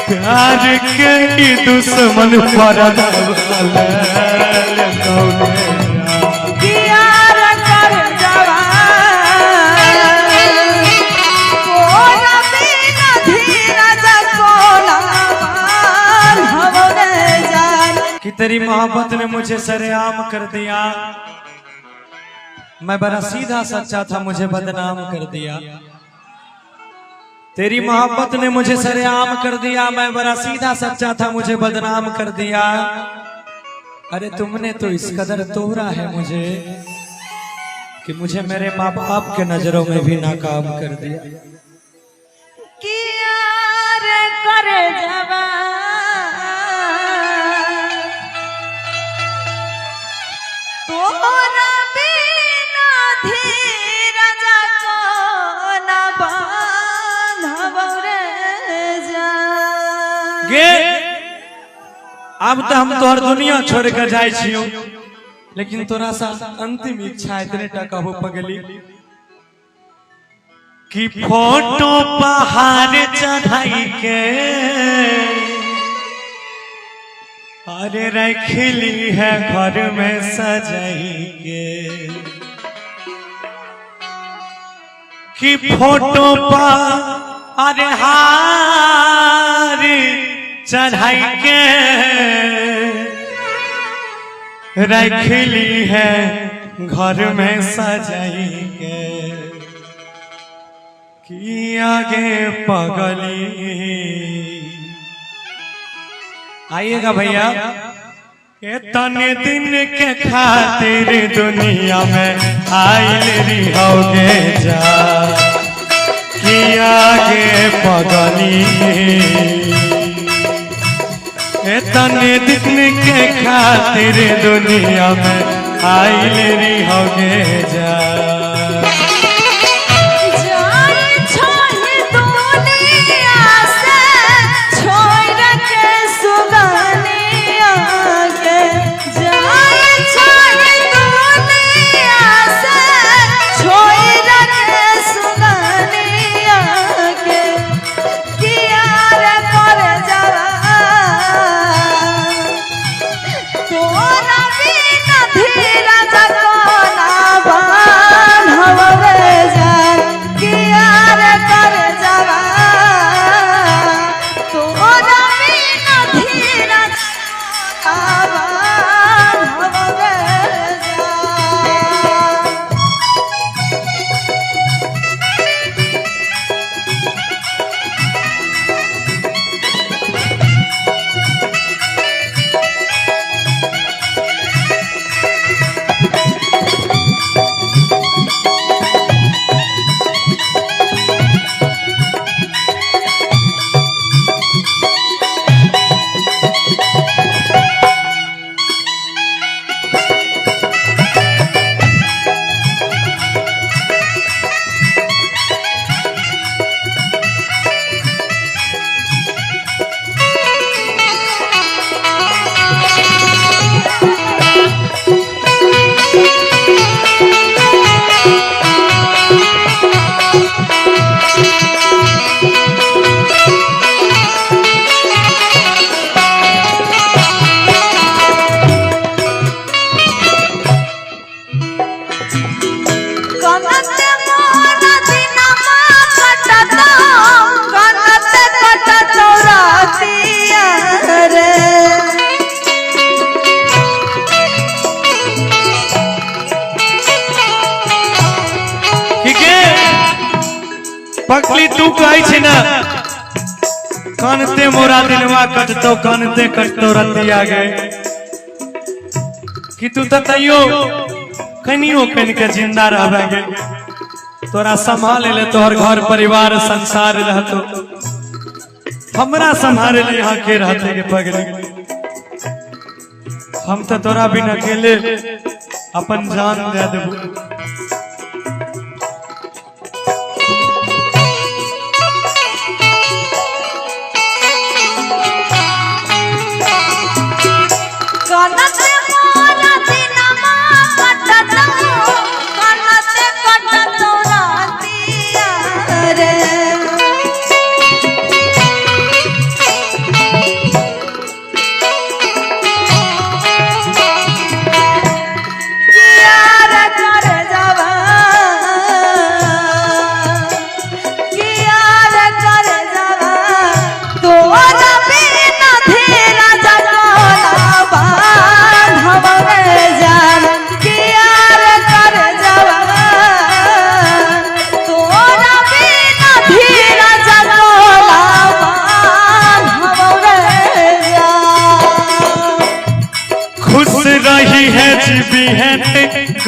प्यार के दुश्मन पर कि तेरी मोहब्बत ने मुझे सरेआम कर दिया। मैं बड़ा सीधा सच्चा था, मुझे बदनाम कर दिया। तेरी मोहब्बत ने मुझे सरेआम कर दिया। मैं बड़ा सीधा सच्चा था, मुझे बदनाम कर दिया। अरे तुमने तो इस कदर तोड़ा है मुझे कि मुझे मेरे माँ बाप के नजरों में भी नाकाम कर दिया। अब तो हम तोहर दुनिया छोड़ कर जाए छियो, लेकिन तोरा सा अंतिम इच्छा इतने टका हो पगली कि फोटो पहाड़ चढ़ाई के अरे रखली है घर में सजाई के। कि फोटो अरे हार चढ़ाई के रखली है घर में सजाई के। कि आगे पगली आइएगा भैया। इतने दिन के खातिर दुनिया में आइल रहोगे जा। कि आगे पगली इतने दिन के खातिर दुनिया में आइल रहोगे जा। पगली तू कही छी ना कानते मोरा दिलवा कटतो कानते कटतो रतिया गए। कि तू तइयो कनियो कन के जिंदा रहबे। तोरा संभाल ले तोहर घर परिवार संसार रहतो, हमरा संभाल ले यहाँ के रहते के पगली। हम तो तोरा बिना अकेले अपन जान दे देबू।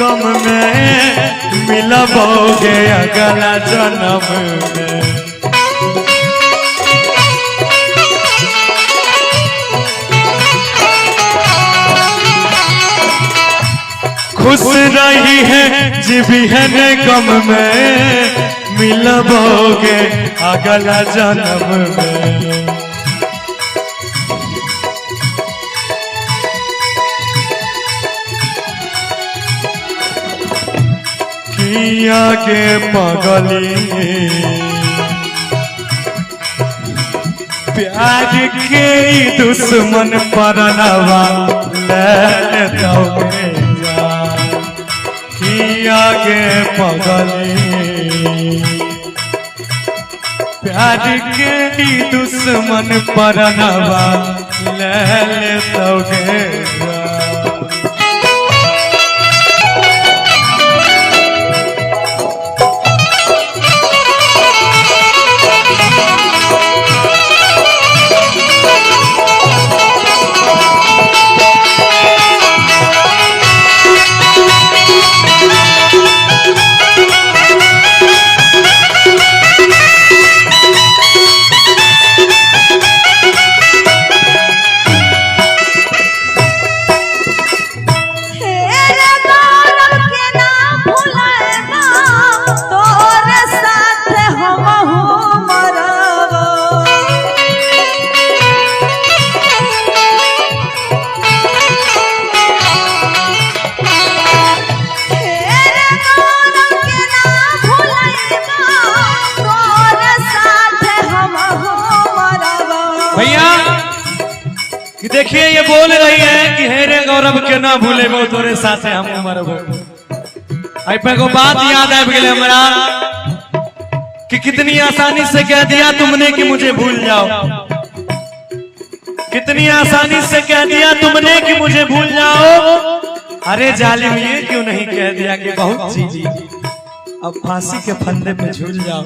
गम में मिलबोगे अगला जन्म में। खुश रही है जीवी है ने गम में मिलबोगे अगला जन्म में। किया के पगली प्यार के दुश्मन परनवा ले दोगे आगे पगली प्यार के दुश्मन परनवा ले दोगे। भैया देखिए ये बोल रही है कि हे रे गौरव के ना भूले वो तोरे साथे हम मरबो। आई पे को बात याद आ गई हमरा कि कितनी आसानी से कह दिया तुमने कि मुझे भूल जाओ, कितनी आसानी से कह दिया तुमने कि मुझे भूल जाओ। अरे जालिम ये क्यों नहीं कह दिया कि बहुत चीजी अब फांसी के फंदे पे झूल जाओ।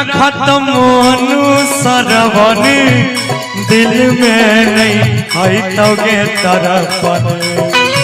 खत्म अनुसरवन दिल में नहीं है तोगे तरफ